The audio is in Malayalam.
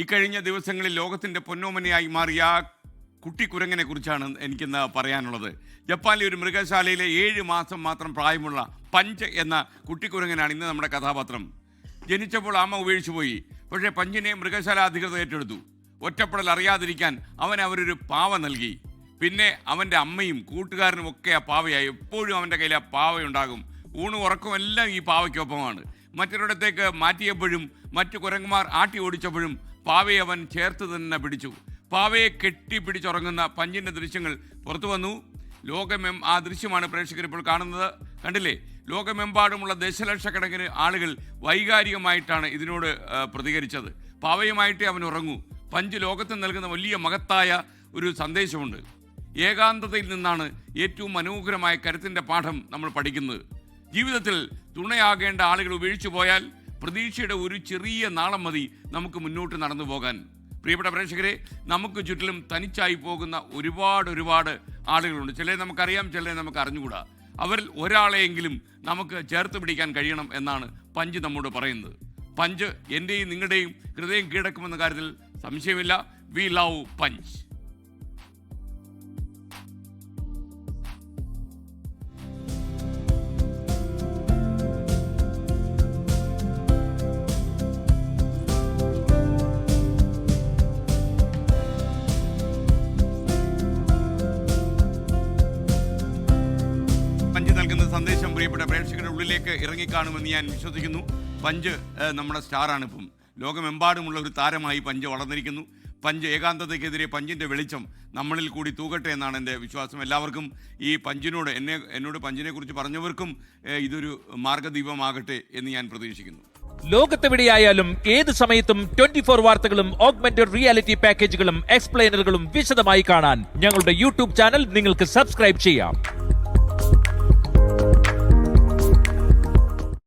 ഇക്കഴിഞ്ഞ ദിവസങ്ങളിൽ ലോകത്തിൻ്റെ പൊന്നോമനയായി മാറിയ കുട്ടിക്കുരങ്ങനെ കുറിച്ചാണ് എനിക്കിന്ന് പറയാനുള്ളത്. ജപ്പാനിലെ ഒരു മൃഗശാലയിലെ 7 മാസം മാത്രം പ്രായമുള്ള പഞ്ച് എന്ന കുട്ടിക്കുരങ്ങനാണ് ഇന്ന് നമ്മുടെ കഥാപാത്രം. ജനിച്ചപ്പോൾ അമ്മ ഉപേക്ഷിച്ചു പോയി. പക്ഷേ പഞ്ചിനെ മൃഗശാല അധികൃതർ ഏറ്റെടുത്തു. ഒറ്റപ്പെടൽ അറിയാതിരിക്കാൻ അവരൊരു പാവ നൽകി. പിന്നെ അവൻ്റെ അമ്മയും കൂട്ടുകാരനും ഒക്കെ ആ പാവയായി. എപ്പോഴും അവൻ്റെ കയ്യിൽ ആ പാവയുണ്ടാകും. ഊണും ഉറക്കവും എല്ലാം ഈ പാവയ്ക്കൊപ്പമാണ്. മറ്റൊരിടത്തേക്ക് മാറ്റിയപ്പോഴും മറ്റു കുരങ്ങന്മാർ ആട്ടി ഓടിച്ചപ്പോഴും പാവയെ അവൻ ചേർത്ത് തന്നെ പിടിച്ചു. പാവയെ കെട്ടിപ്പിടിച്ചുറങ്ങുന്ന പഞ്ചിൻ്റെ ദൃശ്യങ്ങൾ പുറത്തു വന്നു. ആ ദൃശ്യമാണ് പ്രേക്ഷകർ ഇപ്പോൾ കാണുന്നത്. കണ്ടില്ലേ? ലോകമെമ്പാടുമുള്ള ദശലക്ഷക്കണക്കിന് ആളുകൾ വൈകാരികമായിട്ടാണ് ഇതിനോട് പ്രതികരിച്ചത്. പാവയുമായിട്ടേ അവൻ ഉറങ്ങൂ. പഞ്ച് ലോകത്ത് നൽകുന്ന വലിയ മഹത്തായ ഒരു സന്ദേശമുണ്ട്. ഏകാന്തതയിൽ നിന്നാണ് ഏറ്റവും മനോഹരമായ കരുത്തിൻ്റെ പാഠം നമ്മൾ പഠിക്കുന്നത്. ജീവിതത്തിൽ തുണയാകേണ്ട ആളുകൾ ഉപേക്ഷിച്ചു പോയാൽ പ്രതീക്ഷയുടെ ഒരു ചെറിയ നാളം മതി നമുക്ക് മുന്നോട്ട് നടന്നു പോകാൻ. പ്രിയപ്പെട്ട പ്രേക്ഷകരെ, നമുക്ക് ചുറ്റിലും തനിച്ചായി പോകുന്ന ഒരുപാട് ആളുകളുണ്ട്. ചിലരെ നമുക്കറിയാം, ചിലരെ നമുക്ക് അറിഞ്ഞുകൂടാ. അവരിൽ ഒരാളെയെങ്കിലും നമുക്ക് ചേർത്ത് പിടിക്കാൻ കഴിയണം എന്നാണ് പഞ്ച് നമ്മോട് പറയുന്നത്. പഞ്ച് എൻ്റെയും നിങ്ങളുടെയും ഹൃദയം കീഴടക്കുമെന്ന കാര്യത്തിൽ സംശയമില്ല. We love punch. പഞ്ച് നൽകുന്ന സന്ദേശം പ്രിയപ്പെട്ട പ്രേക്ഷകരുടെ ഉള്ളിലേക്ക് ഇറങ്ങിക്കാണുമെന്ന് ഞാൻ വിശ്വസിക്കുന്നു. പഞ്ച് നമ്മുടെ സ്റ്റാറാണ്. ഇപ്പം ലോകമെമ്പാടുമുള്ള ഒരു താരമായി പഞ്ച് വളർന്നിരിക്കുന്നു. പഞ്ച് ഏകാന്തതയ്ക്കെതിരെ പഞ്ചിൻ്റെ വെളിച്ചം നമ്മളിൽ കൂടി തൂകട്ടെ എന്നാണ് എൻ്റെ വിശ്വാസം. എല്ലാവർക്കും ഈ പഞ്ചിനോട് എന്നോട് പഞ്ചിനെ കുറിച്ച് പറഞ്ഞവർക്കും ഇതൊരു മാർഗദീപമാകട്ടെ എന്ന് ഞാൻ പ്രതീക്ഷിക്കുന്നു. ലോകത്തെവിടെയായാലും ഏത് സമയത്തും 24 വാർത്തകളും ഓഗ്മെന്റഡ് റിയാലിറ്റി പാക്കേജുകളും എക്സ്പ്ലെയിനറുകളും വിശദമായി കാണാൻ ഞങ്ങളുടെ യൂട്യൂബ് ചാനൽ നിങ്ങൾക്ക് സബ്സ്ക്രൈബ് ചെയ്യാം.